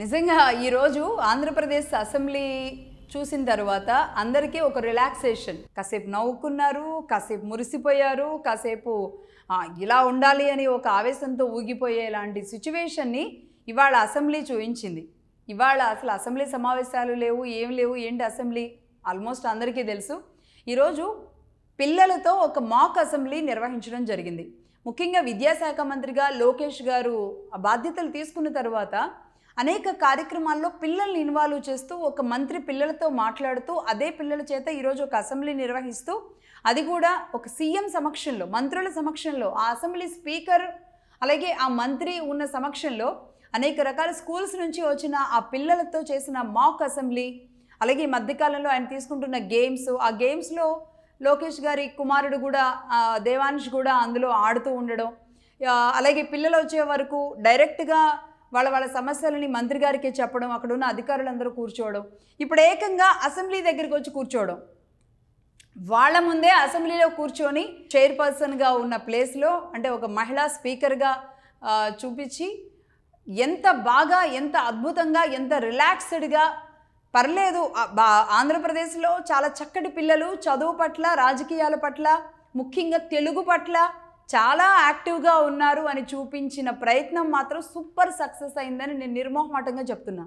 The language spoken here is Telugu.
నిజంగా ఈరోజు ఆంధ్రప్రదేశ్ అసెంబ్లీ చూసిన తర్వాత అందరికీ ఒక రిలాక్సేషన్. కాసేపు నవ్వుకున్నారు, కాసేపు మురిసిపోయారు, కాసేపు ఇలా ఉండాలి అని ఒక ఆవేశంతో ఊగిపోయేలాంటి సిచ్యువేషన్ని ఇవాళ అసెంబ్లీ చూయించింది. ఇవాళ అసలు అసెంబ్లీ సమావేశాలు లేవు, ఏం లేవు, ఏంటి అసెంబ్లీ ఆల్మోస్ట్ అందరికీ తెలుసు. ఈరోజు పిల్లలతో ఒక మాక్ అసెంబ్లీ నిర్వహించడం జరిగింది. ముఖ్యంగా విద్యాశాఖ మంత్రిగా లోకేష్ గారు ఆ బాధ్యతలు తీసుకున్న తర్వాత అనేక కార్యక్రమాల్లో పిల్లల్ని ఇన్వాల్వ్ చేస్తూ ఒక మంత్రి పిల్లలతో మాట్లాడుతూ అదే పిల్లల చేత ఈరోజు ఒక అసెంబ్లీ నిర్వహిస్తూ అది కూడా ఒక సీఎం సమక్షంలో, మంత్రుల సమక్షంలో, ఆ అసెంబ్లీ స్పీకర్ అలాగే ఆ మంత్రి ఉన్న సమక్షంలో అనేక రకాల స్కూల్స్ నుంచి వచ్చిన ఆ పిల్లలతో చేసిన మాక్ అసెంబ్లీ. అలాగే ఈ మధ్యకాలంలో ఆయన తీసుకుంటున్న గేమ్స్, ఆ గేమ్స్లో లోకేష్ గారి కుమారుడు కూడా దేవాన్ష్ కూడా అందులో ఆడుతూ ఉండడం, అలాగే పిల్లలు వచ్చే వరకు డైరెక్ట్గా వాళ్ళ సమస్యలని మంత్రి గారికి చెప్పడం, అక్కడ ఉన్న అధికారులందరూ కూర్చోవడం, ఇప్పుడు ఏకంగా అసెంబ్లీ దగ్గరికి వచ్చి కూర్చోవడం, వాళ్ళ ముందే అసెంబ్లీలో కూర్చొని చైర్పర్సన్గా ఉన్న ప్లేస్లో అంటే ఒక మహిళా స్పీకర్గా చూపించి ఎంత బాగా, ఎంత అద్భుతంగా, ఎంత రిలాక్స్డ్గా పర్లేదు. ఆంధ్రప్రదేశ్లో చాలా చక్కటి పిల్లలు చదువు పట్ల, రాజకీయాల పట్ల, ముఖ్యంగా తెలుగు పట్ల చాలా యాక్టివ్గా ఉన్నారు అని చూపించిన ప్రయత్నం మాత్రం సూపర్ సక్సెస్ అయిందని నేను నిర్మోహమాటంగా చెప్తున్నా.